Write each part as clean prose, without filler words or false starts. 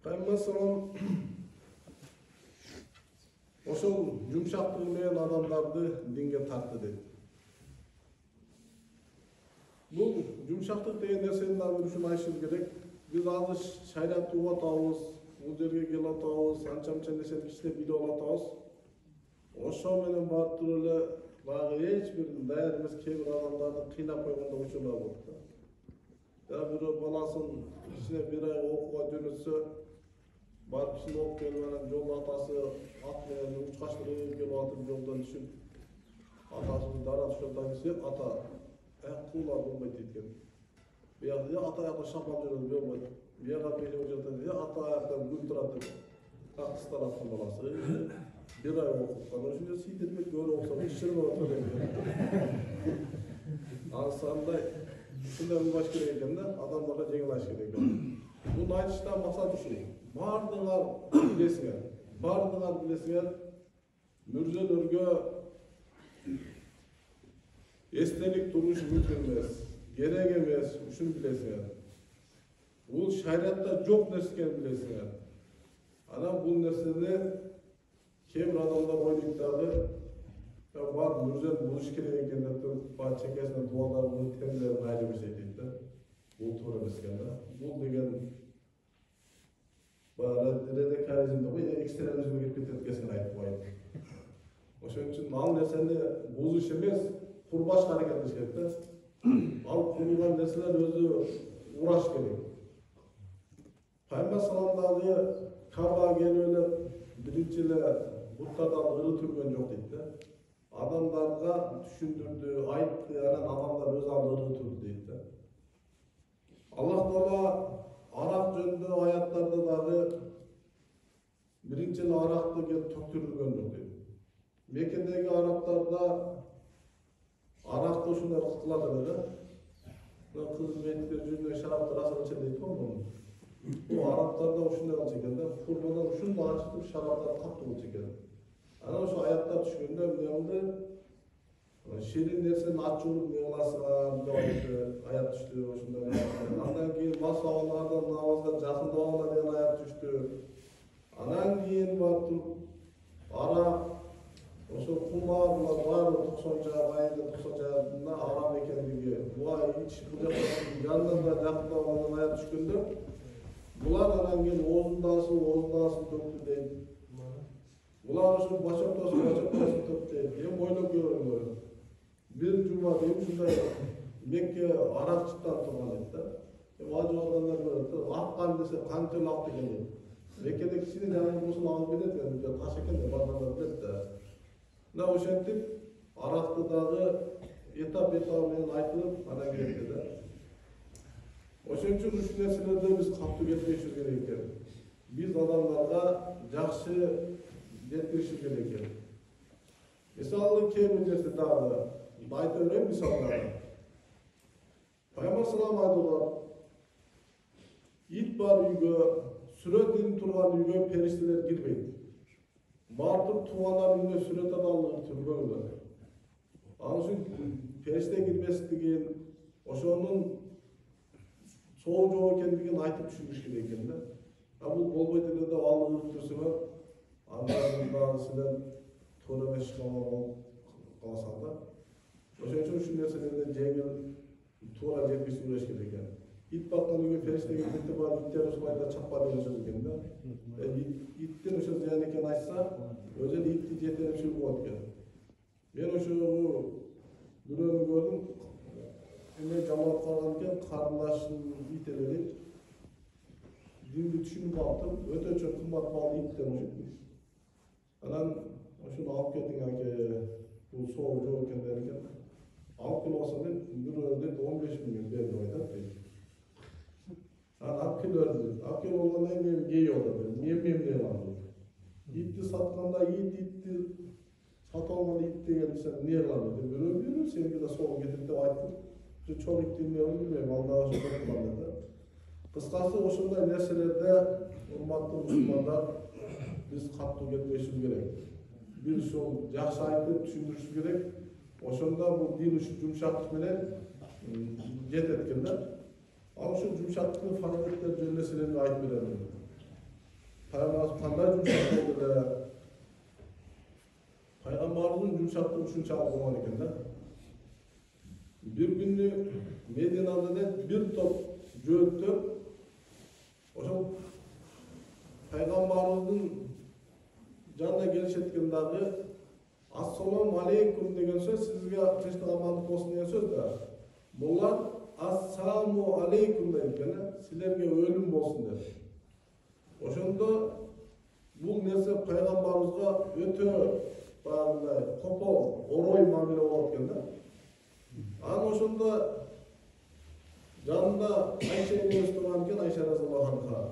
Kaymasalom ошол жумшактыгы менен адамдарды динге тартты дейт. Бул жумшактык деген нерсени дагы ушуну айтышыбыз керек. Биз азыр шариатты угуп атабыз, бул жерге келип атабыз, анча нерсени кичине билип атабыз. Ошо менен барып туруп эле баягы эч бир даяр эмес кээ бир адамдарды кыйнап койгондо учурлар болот да. Дагы бирөө баласын кичине бир ай окууга жөнөтсө, барып кичине окуп келип анан жолдо атасы ат менен учкачтырып келип атып жолдон түшүп, атасын дара түшөтө келсе, ата куулар болбойт дейт экен. Биягы ата аякта шапалап жүрөт болбойт. Бияга белип жатат, ата аяктан күн турат деп. Кыстар аткан баласы. Bir ay okuduk. Bana şimdi seydirmek böyle olsa bu işlerim ortada. Aslında şundan bir başka ekan da adamlarga жеңил аш керек. Bunu aytыштан maksat şu. Bardığlar bilesinger. Mürzelörgө estelik duruş mümkün emas. Gerek emas, uşunu bilesinger. Bul şariatda jok nerse ekeni bilesinger. Ana bu nersени keybir adamlar oylayıp dagı var mürzel buluş керек eкен деп туруп баа чекесинен дуаларын темдерин айтып берсе дейт да. Бул туура эмес экен да. Бул деген радикализмде бой экстремизмге кирип кетет экенин айтып коет. Ошон үчүн ал нерсени бузуш эмес, курбашка аракет керек да. Ал курулган нерселер өзү ураш керек. Пайгамбар салламдагы Кабага келип эле биринчи эле буттардан ыры түргөн жок дейт да. Адамдарга түшүндүрдү, айтты, анан адамдар өз алдына ыры турду дейт да. Аллах Таала арак жөнүндө аяттарда дагы биринчи эле аракты келип төктүрүлгөн жок дейт. Меккедеги арабтарда аракты ушундай кылат эле да. Кыз мейиттер жүзүнө шараптар асырып içет дейт го. Bu Araplarda uşunday kalacak ekan da, kurbadan uşunday açıp şaraplar kaptı olacak ekan. Ana şu ayatlar düşkünde ne oldu? Şirin dersen aç olup ne olasın diye ayat düştü uşunday. Andan keyin mas havalardan namazdan jakında olana diye ayat düştü. Anan keyin barıp turup Arap oşo kumarlar var 90 ayında 90 ayında Arap ekenligi. Bu ay hiç bu yandan da jakında olana ayat düşkünde. Bular anan keyin oğuzundansın töktü deydi. Bular şu başaktosun töktü deydi. Hem oylap görüyor. Bir cuma deyip şunday Mekke Arapçıktan turgan deydi da. Hem acı olanlar görüyor. Akkan dese kançıl aktı geliyor. Mekke'de kişinin yanı musul alıp bilet yani. Taş eken de bazılar bilet de. Ne o şentip Arap'ta dağı etap menen aytılıp anan geldi de. Ошон үчүн ушул нерселерди биз катуу кетпешибиз керек экен. Биз адамдарга жакшы жеткиришибиз керек экен. Мисалы кээ бир нерсе дагы айта берейин мисалдарды. Пайгамбар салам айтылар. Ит бар үйгө, сүрөтүн турган үйгө периштелер кирбейт. Бардыр туугандар үйүнө сүрөт адалыгы түргөнүлөр. Ал үчүн периште кирбестигин, ошонун соол жок экендигин айтып түшүндүрүш керек экен да. Бул болбойт эле деп ал ырып турсаңар, андан дагы силер туура эмес каласаң да. Ошон үчүн ушул нерселерди жеңил туура жеткириш керек экен. Ит баккан үйгө периште кетти бар, иттер ушулайда чаппа деген сөз экен да. Иттин ошо зыян экенин айтса, өзү эле итти жетелешип болот экен. Мен ошо бирөөнү көрдүм. Эме жамаат калган экен, карындашын ит элелейт. Динди түшүнүп алыптыр, өтө чоң кымбат баалуу иттер ошо. Анан ошону алып кетиң аке, бул соо жок экен дерген. Алып келип алсам деп, бирөө деп 15 миң берди айтат дейт. Анан алып келип алгандан кийин гей болот деп, мен алам. Итти сатканда итти сатып алганда ит деген сен эмне кылам деп, бирөө сеники да соо кетет деп айтып. Çoğu iklimini bilmiyorum, Allah'a şükür kullandı. Kıskası ошондой нерселерде, урматтуу мусулмандар, биз катуу кетпешибиз керек. Биз ошол жакшы айтып түшүндүрүшүбүз керек. Ошондо бул дин жумшактык менен жетет экен да. Ал ушул жумшактыктын фазилеттери жөнүндө силерге айтып беремин. Peygamberimiz qanday yumşak oldu? Peygamberimizin yumşaklığı şunçalik olgan ekan da. Bir günü Medina'da bir top jööttür. Oşo Peygamberimizin janına gelişetkendagi Assalamu aleykum degen söz sizge tinçlik amanlık bolsun degen söz da. Bunlar Assalamu aleykum deyip sizlerge ölüm bolsun dedi. Oşonda bu nerse Peygamberimizga öte bağırday, kopol, oroy mamile olup ekan da. An oşonda janında Ayşe enemiz turgan ekan, Ayşe radhiyallohu anha.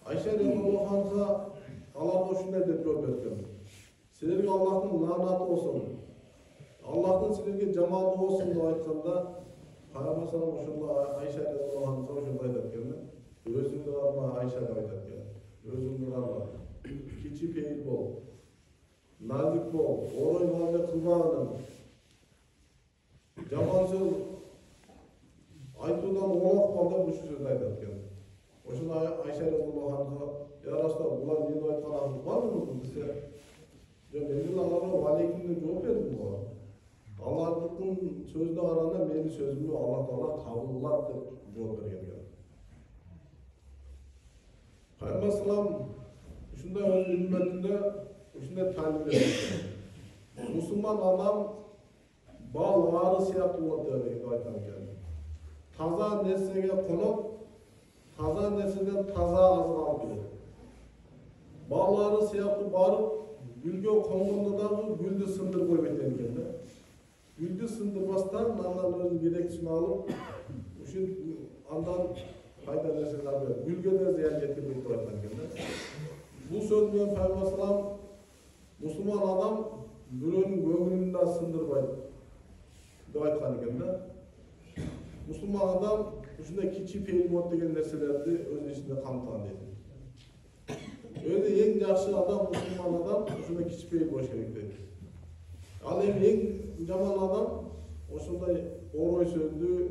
Ayşe radhiyallohu anha Allah'a şunday dep жооп берген. Sizlerge Allah'ın lanatı olsun. Allah'ın sizlerge cemaati olsun diye aytkanda Peygamber sallallahu aleyhi ve sellem Ayşe radhiyallohu anha şunday aytkan. Özüңdü alma Ayşe деп aytkan. Özüңdü alma. Kiçi peyil bol. Nazik bol. Oroy muamele kılmagın. Jaman söz aytudan oğlak balda bu sözü aytkan. Oşun Ayşe radhiyallohu anha ya Rasulullah bular meni aytkanlarınız barmı dese? Ben Allah'a aleykum dep жооп бердим го. Allah'ın sözüne qaraganda meni sözümü Allah Taala kabul kılat dep жооп bergen. Peygamber sallam şunda öz ümmetinde şunda talim etdi. Müslüman adam bal varı siyahtı bolot dep aytan ekan. Taza nersege konup, taza nerseden taza azık alıp kelет. Balları siyahtı barıp gülge kongonda da gülді sındırıp koyup ekan da. Gülді sındırбастан андан өзүнүн керектисин алып, ушул андан пайда нерсени алып, gülge de ziyan жеткирбейт деп айткан экен да. Бул сөз менен Пайгамбар салам мусулман адам бирөөнүн көңүлүн да сындырбайт деп айткан экен да. Мусулман адам ушундай кичи пейил болот деген нерселерди өз ичинде камтыган дейт. Özü en yaxşı adam, Müslüman adam, şunda kiçik peyil boş gerek deydi. Al en jaman adam, oşunday oroy sözdü,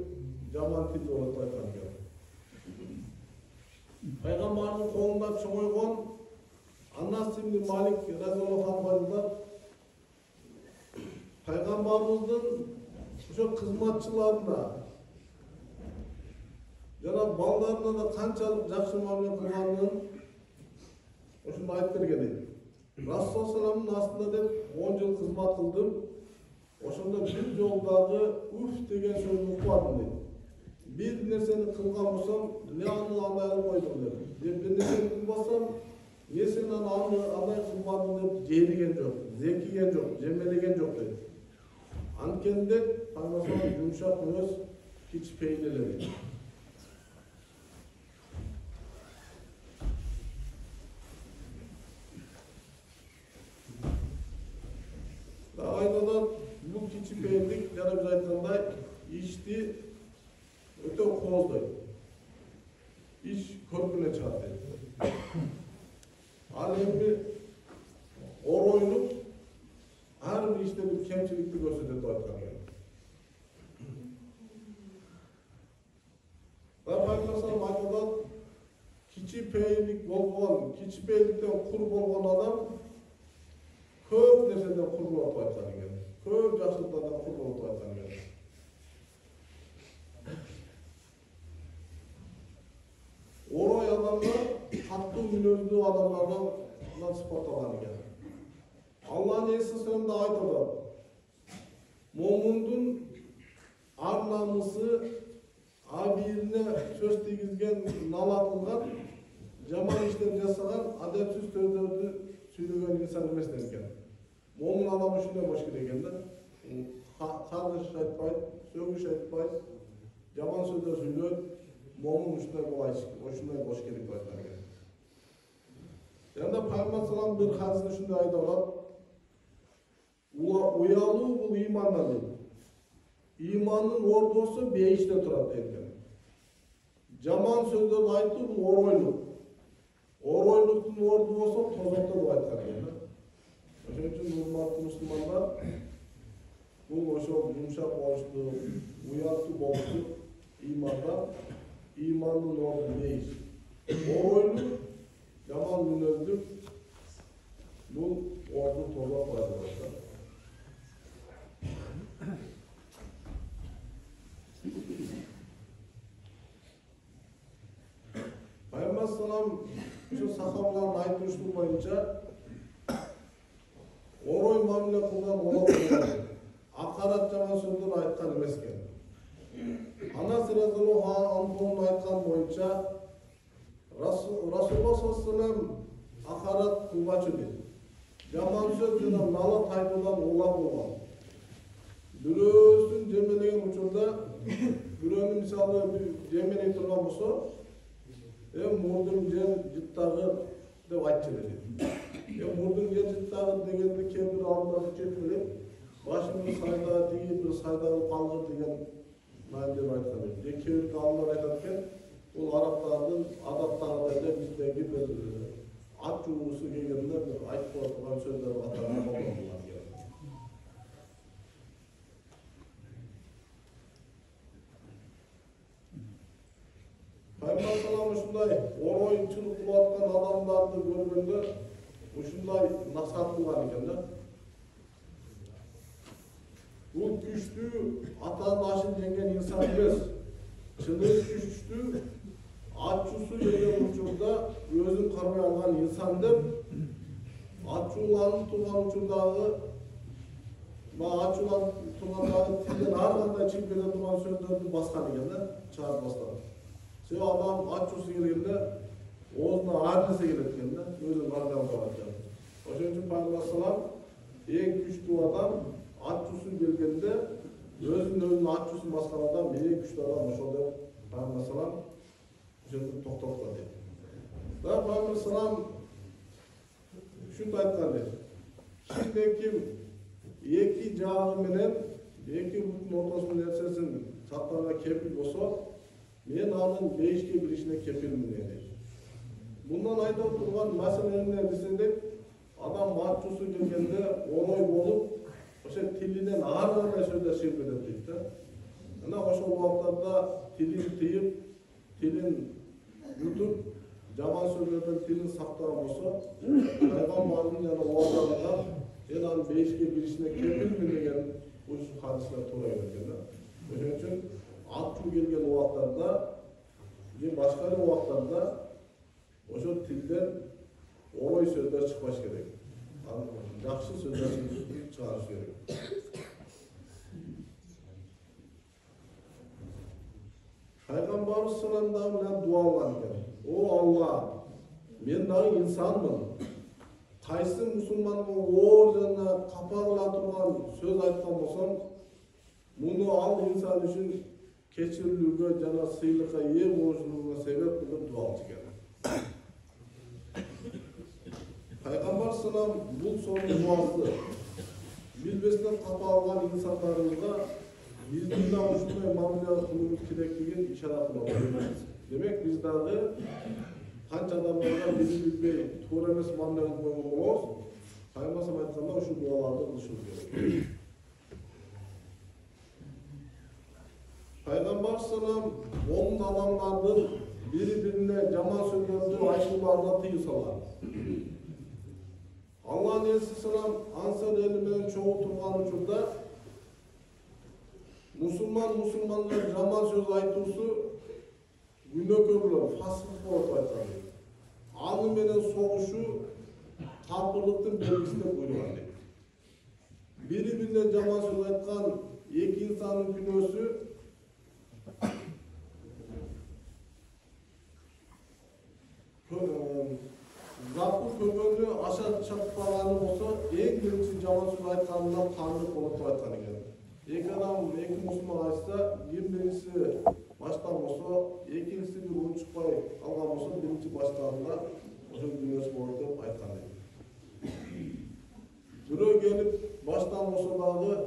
jaman tilde olup aytan ekan. Peygamberimiz kolunda çoğuygon, Anas ibn Malik radhiyallohu anhu'dan Peygamberimizin şu kızmatçılarına, jana ballarına da kançalık jakşı muamele kılganын Oşunu ayıp bergen deydi. Rasulullah sallamın aslında dep 10 yıl hizmet kıldım. Oşunda bir yoldagı uf degen sözünü ukmadım deydi. Bir nerseni kılgan bolsam, ne anı anday alıp koydum dedi. Bir nerseni kılmasam, ne sen anı anday kılmadım dep jerigen jok, zekigen jok, jemelegen jok dedi. Ankende Peygamber yumuşak öz hiç peyleleri. Aynadan bu kiçi peylik, yana biz aytkanday, işti öte kozday. İş körküne çarptı. Alemli oroylup, her bir işte bir kemçilikli gösterdi aytkan. Peygamber sallam aytkandan kiçi peylik bolgon, kiçi peylikten kur bolgon adam köp nerseden kur bolup aytkan ekan. Köp jakşılıklardan kur bolup aytkan ekan. Oroy adamlar kattı münözlü adamlardan sıfattalan ekan. Allah'ın Resulü da aytadi. Momundun ar namısı abirine söz tegizgen nala kılgan, jaman işler jasagan, adepsiz sözlerdi söylegen insan emes ekan. Momun adamı şunday boş gerek ekan da. Kargış aytpayt, sөгүш aytpayt, jaman sözler söylöйт, momun şunday bolayt, şunday boş gerek деп aytkan ekan. Yanda Peygamber sallam bir hadisinde şunday aytgan. Uyalуу bul imandan deydi. İmanın ordusu beyişte turat deydi. Jaman sözlerdi aytты bul oroyluk. Oroyluktun ordusu tozokta деп aytkan ekan. Oşun üçün hurmatlı Müslümanlar bu oşo yumşak boluştu, uyartı boluştu imanda imanın ordu beyiş. Oroyluk yaman münözdük bu ordu toza paylaşlar. Peygamber sallam şu sahabaların aytıştığı boyunca oroy mamile kılgan ola boyunca akarat jaman sözdür aytkan emesken. Anasi radhiyallohu anhu'nun aytkan boyunca Rasulullah sallallahu aleyhi ve sellem akarat kılgaçı dedi. Jaman söz jana nala taytıdan ola bolgan. Bürösün jemelеген учурда bürönүн мисалы жемелей турган болсо мурдун жер жыттагы деп айтчу dedi. Murdun yer jıttagы degенди кээ бир адамдар жеткилип башыңды сайдага тийип бир сайдагы калгыр деген мааниде айткан экен. Кээ бир адамдар айтат экен, бул арабтардын адаттагыдай эле биздеги бир ат жуусу келгенде бир айтып коюп турган сөздөр катары болгон. Peygamber sallam ушундай ороюнчулук кылып аткан адамдарды көргөндө ушундай насаат кылган экен да. Бул күчтүү атанын ашын жеңген инсан эмес. Чындык күчтүү ачуусу жеген учурда өзүн кармай алган инсан деп ачууланып турган учурдагы ачууланып тургандагы тилден ар кандай чыгып кете турган сөздөрдү баскан экен да, чыгарып баштаган. Sen adam açusu geldiğinde oğuzuna adrese gelirken de özü bardan kalacak. O için Peygamber sallam en güçlü adam açusu geldiğinde özünün açusu baskan adam en güçlü adam oşolda Peygamber sallam şimdi toxtatla dedi. Da Peygamber sallam şunu aytkan dedi. Şimdi kim iki jagı menen iki butun ortasının nersesin saklana kepil bolsa men anın 5'ke birişine kepilmin dedi. Bundan aytып turgan masalanı ne desek, adam matçusu gelgende oroy bolup, oşa tilinden ağır kандай sözler çıkıp ketет deydi da. Ana oşol wagtlarda tilin tıyıp, tilin yutup, jaman sözlerden tilin saktagан bolsa, Peygamberimiz jana wagtlarda men anın 5'ke birişine kepilmin деген uç hadisler to'g'ri ekan da. O'shuning uchun atçu gelgen wagtlarda, başka bir wagtlarda oşo tilden oroy sözler çıkmaş gerek. Yaxşı sözler çıkarış gerek. Peygamberimiz sallallahu aleyhi ve sellem dua kılgan. O Allah, men dagы insanmın. Qaysı musulmanın oor jana kapagıla turgan söz aytkan bolsam, bunu al insan üçün keçirilүүгө жана сыйлыкка ээ болушуна себеп кылып дуа кылган. Пайгамбар салам бул сонун дуасы билбестен капа алган инсандарыбызга биздин да ушундай мамиле кылууыбыз керектигин ишара кылат. Демек биз дагы канча адамдарга бизи билбей туура эмес мамиле кылып койгон болобуз. Пайгамбар салам айтканда ушул дуаларды кылышыбыз керек. Peygamber sallam onun adamlarının birbirine jaman sözlerini aytууларына тыйым салган. Allah'ın elçisi sallam Ansar eli менен чогуу турган учурда musulmanlar jaman söz айтуусу күнөөкөрлөр, фасык болуп айткан. Аны менен согушу капырлыктын белгиси деп буйруган. Бири-бирине jaman söz айткан эки инсандын күнөөсү Zapı körgönlü aşağı çatpağanı olsa en birinci jaman söz aytkanından tanrı olup aytkan eken. Eki adam, eki musulman aytsa, birincisi baştan olsa, ikincisi bir uğun çıkpay algan olsa, birinci baştanında oşun dünyası olup aytkan eken. Bürö gelip baştan olsa dağı,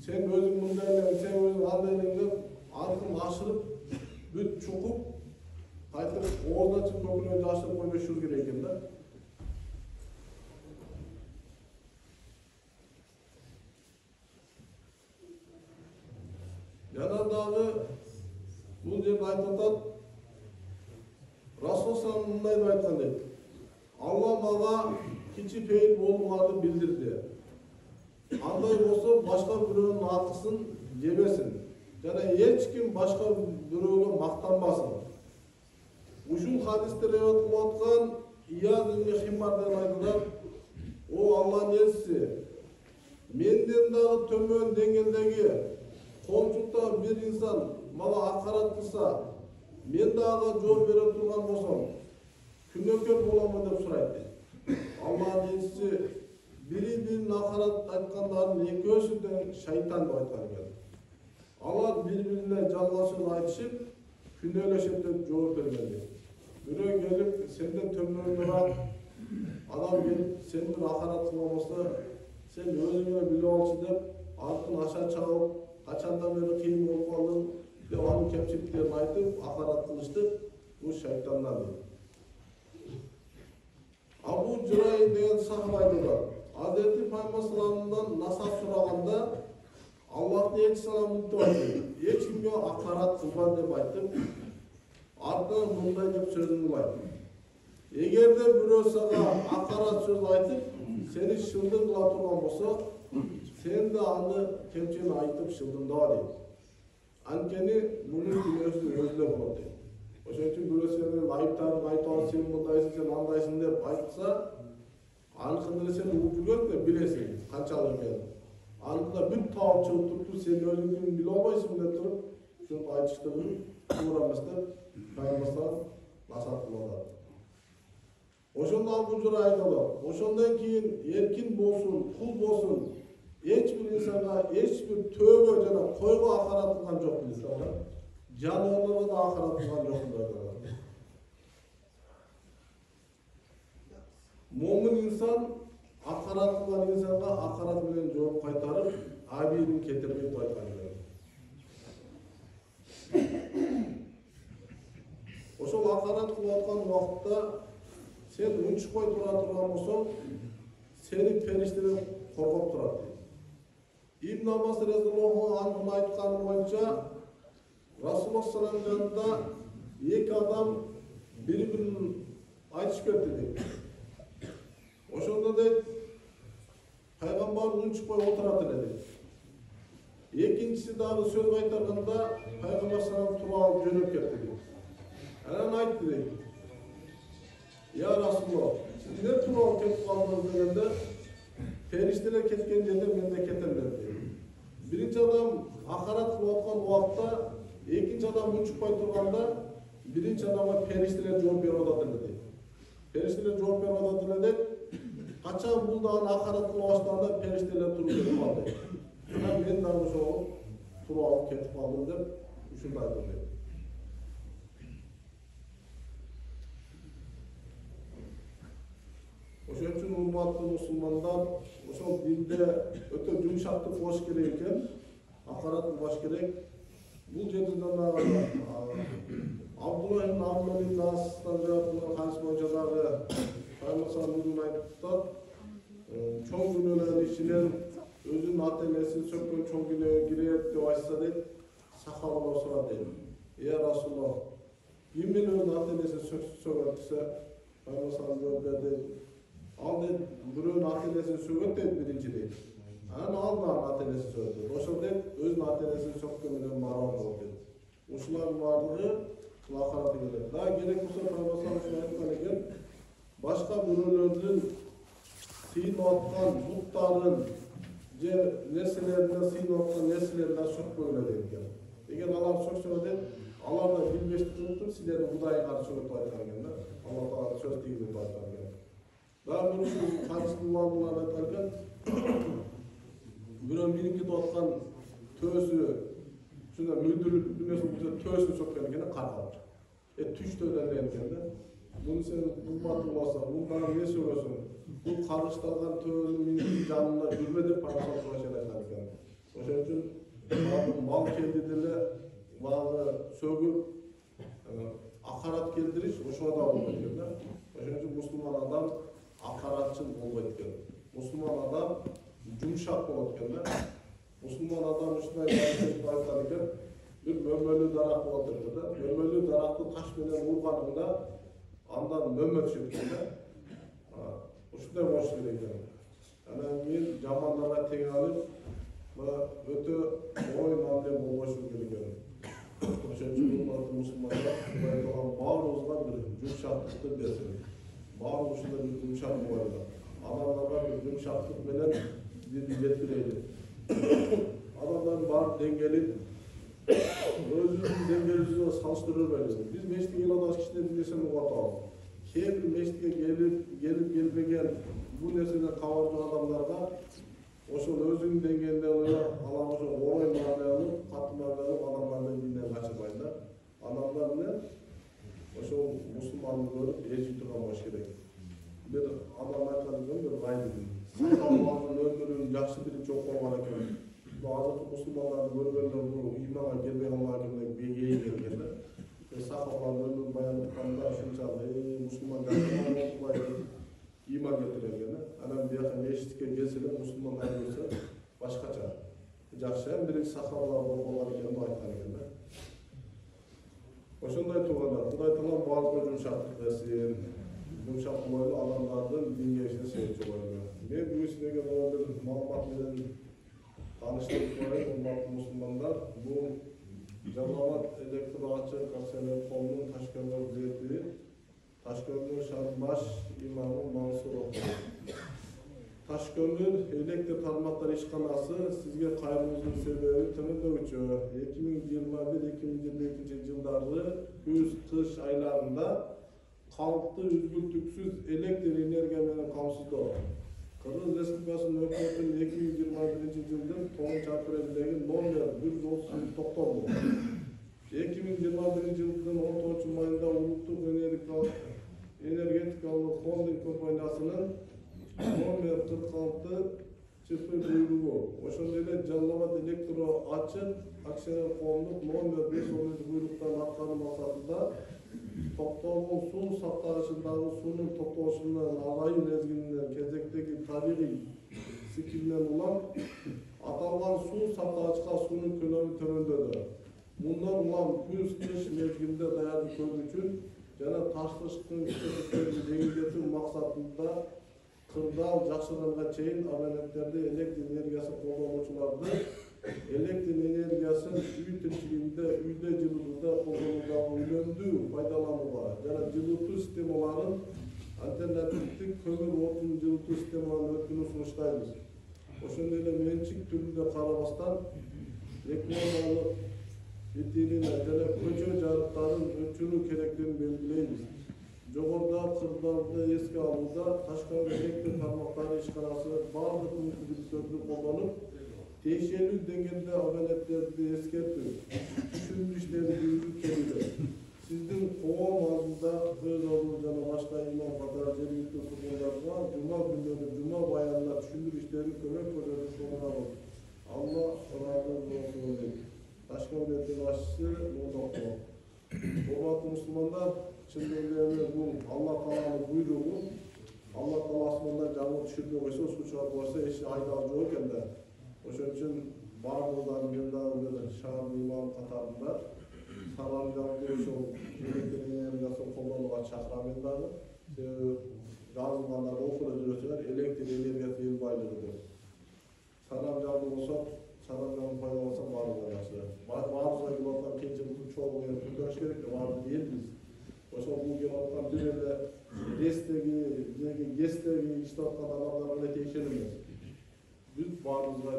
sen özün mundayla, sen özün andayla arkın aşırıp, büt çukup, Aytып, ооздан чыгып көкүнөн жашырып койбошубуз керек экен да. Жана дагы бул жерде айтып атат, Rasul мындай деп айткан дейт. Алла мага кичи пейил болуңарды билдирди. Андай болсо башка бирөөнүн атысын жебесин. Жана эч ким башка бирөөгө мактанбасын. Ушул хадисте риwayat кылып аткан Ияз ибн Химмар деп айтылат. О Алланын элчиси, менден дагы төмөн деңгээлдеги коомчулукта бир инсан мага акарат кылса, мен дагы жооп бере турган болсом, күнөөкөр боламын деп сурайт. Алланын элчиси бири-бирин акарат айткандардын экөөсү да шайтан деп айткан экен. Алар бири-бирине жалган сөз айтышып, күнөөлөшөт деп жооп берген. Бирөө келип, сенден төмөнүрөөк адам келип, сенден акарат кылган болсо, сен өзүңө билип алчы деп, артын аша чабып, качандан бери кыйын болуп калдың деп анын кемчиликтерин айтып, акарат кылыштык. Бул шайтандан дейт. Абу Журай деген сахаба айтылат. Hazreti Peygamber sallamdan nasab suraganda Allah'ın elçisi mutlu aytты. Eç kimge akarat kılban dep aytıp, ardından bunday dep sözünü aytты. Eğer de birөө saga akarat söz aytıp, seni şıldım kıla turgan bolsa, sen de anı kemçeni aytıp şıldımda deyt. Ankeni bunun günөөsү özüne bolot deyt. Ошон үчүн бирөө сени айыптарын айтып алып, сен мындайсың, сен андайсың деп айтса, аныкында сен угуп жүргөндө билесиң канчалык экенин. Аныкында бүт таап чыгып туруп, сен өзүңдүн биле албайсың деп туруп, ушинтип айтыштыгы туура эмес деп Пайгамбар насаат кылып атат. Ошондо Абу Жура айтылат. Ошондон кийин эркин болсун, кул болсун, эч бир инсанга, эч бир төөгө жана койго акарат кылган жок дейт. Жануарларга да акарат кылган жок деп айтылат. Момун инсан акарат кылган инсанга акарат менен жооп кайтарып, абийин кетирбейт деп айткан экен. Ошол акарат кылып аткан убакытта сен унчукпай тура турган болсоң, сени периштелер коргоп турат дейт. Ибн Аббас разияллаху анху айтканы боюнча, Rasulullah sallallahu aleyhi ve sellem'de iki adam birbirinin айтышып кетти дейт. Ошондо дейт, пайгамбар унчукпай отурат эле дейт. Экинчиси дагы сөз кайтарганда пайгамбар салам туруп алып жөнөп кетти дейт. Анан айтты дейт. Я Расулуллах, сиз эмне туруп алып кетип калдыңыз дегенде, периштелер кеткен жерде мен де кетем деп дейт. Биринчи адам акарат кылып аткан убакта экинчи адам унчукпай турганда, биринчи адамга периштелер жооп берип атат эле дейт. Периштелер жооп берип атат эле дейт. Качан бул дагы акарат кыла баштаганда периштелер туруп кетип калды дейт. Анан мен дагы ошол туруп алып кетип калдым деп ушундай айтты дейт. Ошон үчүн урматтуу мусулмандар, ошол динде өтө жумшактык болуш керек экен, акарат кылбаш керек. Бул жерде дагы Абдулла ибн Амр ибн Астан жаатынан хадис боюнча дагы Пайгамбар айтат, чоң күнөөнүн ичинен өзүнүн ата энесин сөккөн чоң күнөөгө кирет деп айтса дейт, сахабалар сурат дейт. Я Расулуллах, ким менен өзүнүн ата энесин сөгөт десе, Пайгамбар жооп берди. Ал дейт, бирөөнүн ата энесин сөгөт дейт биринчи дейт. Анан ал дагы ата энесин сөгөт дейт. Ошол дейт, өзүнүн ата энесин сөккөн менен барабар болот дейт. Ушулардын баардыгы акарат келет. Дагы керек болсо Пайгамбар айткан экен, башка бирөөлөрдүн сыйынып аткан буттарын же нерселерине сыйынып аткан нерселерине сөкпөйлө дейт экен. Эгер алар сөксө дейт, алар да билбештиктен силердин Кудайга каршы сөйүп айткан экен да. Алла Таала сөз тийгизип айткан экен. Дагы бир хадистин уламалар айткан экен, бирөө миникип аткан төөсү шунда мөлдүрүп дүнөсүн төөсүн сөккөн экен каргап. Түштө деген экен да. Bunu sen bulmatın olsa, bundan ne söylüyorsun? Bu karıştırılan töğünün canında gülme de parasal projeler çalışkan. O şey için mal kendileri bazı sögüp akarat keldiriş, o şu da olmadı. O şey için Müslüman adam akaratçı olmadı. Müslüman adam yumuşak olmadı. Müslüman adam üstüne bir mömölü darak olmadı. Mömölü daraklı taş bilen vurganında Andan nömür şeklinde. Uşunday boş gerek. Andan keyin jamanlarga teң alып, öte oyun hamle bolboşu gerek. Ошон үчүн мусулмандар Кудай Таала баарыбызга бир жумшактыкты берсин. Баары ушунда бир жумшак болайлы. Адамдарга бир жумшактык менен бизди жеткирели. Адамдардын баары деңгели өзүбүздүн деңгээлибизге салыштыра бербейбиз. Биз мечитке келип атабыз, кичинекей нерсени угуп атабыз. Кээ бир мечитке келип келбеген бул нерседен кабар жок адамдарга ошол өзүнүн деңгээлинде алам ошо орой маанилүү катмарлуу адамдардын динден качырбайт да. Адамдар менен ошол мусулманды көрүп эжи турган болуш керек. Бир адам айткан экен, бир гайби сакалдын өмүрүн жакшы билип жок болгон экен. Азыркы мусулмандарды көргөндө бул ыйманга келбей калган экен, бегей келген да. Сакалдын өмүрүн баяндыкканда ушунчалык мусулман жакшы иман келтирген. Анан бияка мечитке келсе эле мусулмандар көрсө башкача. Жакшы эми биринчи сахабалар болгон экен деп айткан экен да. Ошондой тууганда Кудай Таала баарыбызга жумшактык берсин. Жумшак бойлуу адамдардын динге ишеничи себепчи бойлу. Мен бүгүн силерге бир маалымат менен тааныштырып коеюн, урматтуу мусулмандар. Бул Жалалабад электр ачык акционер коомунун Ташкентдеги күзөтүү Ташкөмүр Шарбаш имамы Мансуров. Ташкөмүр электр тармактар ишканасы сизге кайрылуунун себеби төмөндөкчө. 2021-2022 жылдары күз-кыш айларында калкты үзгүлтүксүз электр энергия менен камсыздоо. Кыргыз Республикасынын өкмөтүнүн 2021 жылдын 9-апрелдеги номер 130 токтолду. 2021 жылдын 10 майында улуттук энергетикалык холдинг компаниясынын номер 46 буйругу, ошондой эле Жалалабад электр ачык акционер коомдук номер 5 буйруктан аткаруу максатында токтогон суу сактагычындагы суунун токтолушунун агайы мезгилинен кезектеги табигый сикилинен улам аталган суу сактагычка суунун көлөмү төмөндөдү. Мындан улам күз-кыш мезгилинде даярдык көрүү үчүн жана ташкырткы иштетүүлөрдү жеңилдетүү максатында кырдаал жакшырганга чейин абоненттерди электр энергиясы колдонуучуларды электр энергиясын үй тиричилигинде, үйдө жылытууда колдонуудагы үнөмдүү пайдаланууга жана жылытуу системаларын альтернативдик көмүр отун жылытуу системаларын өткөрүүнү сунуштайбыз. Ошондой эле менчик түрүнө карабастан рекламалык витрина жана көчө жарыктарын өчүрүү керектигин белгилейбиз. Жогоруда кырдаалды эске алууда Ташкент электр тармактары ишканасы бардык мүмкүнчүлүктөрдү колдонуп, тиешелүү деңгээлде абоненттерди эскертүү, түшүндүрүштөрдү жүргүзүп келүүдө. Сиздин коом алдында өз орду жана башка имам катары жергиликтүү тургундарга жума күнүнө жума баянына түшүндүрүштөрдү көмөк көрсөтүп турабыз. Алла ыраазы болсун. Ташкент башчысы Модокко. Урматтуу мусулмандар, чын эле бул Алла Тааланын буйругу. Алла Таала асмандан жамгыр түшүрбөй койсо, суу чыгып койсо эч айдагы жок экен да. Ошон үчүн баардыгынан мен дагы бир шаар имам катарында саламдарды ошол электр энергиясын колдонууга чакырам мен дагы. Себеби жазылгандар окуп жүрөсүлөр, электр энергиясы эл байлыгы деп. Салам жабы болсо Сарабжанын пайдаланса баардыгы жакшы. Баарыбызга келип аткан кыйынчылыктын чогуу көтөрүш керек деп баарыбыз элбиз. Ошол бул келип аткан бир эле ГЭСтеги иштеп аткан адамдарга эле тиешелүү эмес. Бүт баарыбызга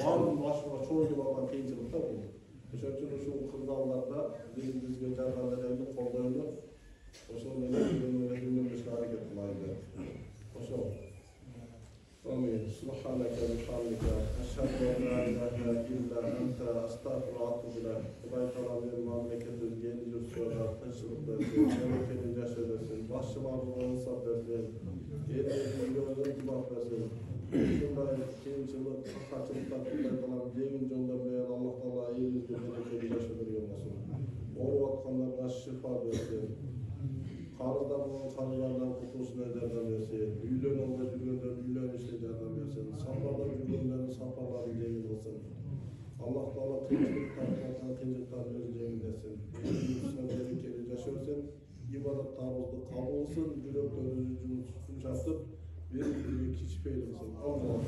баардык башына чогуу келип аткан кыйынчылык да бул. Ошон үчүн ушул кырдаалдарда бизге жардам берели, колдойлу. Ошол менен жүргүзүшкө аракет кылайлы. Ошол. Amin. Subhanaka bihamdika aşhadu en la ilahe illa ente estağfiruke ve etûbü ileyk. Kudai Teala'nın memleketimizde yeni yurtlarda taşılıkta memleketi yaşadırsın. Başçılarımıza insaf versin. Eğitimimizin yolunda itibat versin. Şunday kıyımcılık, sakatçılıktan Kudai Teala'nın yengin yollarına Allah Teala elimizde memleketi yaşadırıyor olmasın. Orup atkanlarına şifa versin. Karılardan kurtuluşuna yardım versin. Üylön olma жүргөндөрдүн үйлөнүшүнө жардам берсин. Сапарда жүргөндөрдүн сапарлары жеңил болсун. Аллах Таала кыйынчылыктан кыйынчылыктан өзү жеңилдетсин. Берекелүү жашоо берсин. Ибадаттарыбыз duamızda kabul olsun, yüreklerimizi yumuşatıp birbirine kişifeylesin. Allah'a emanet.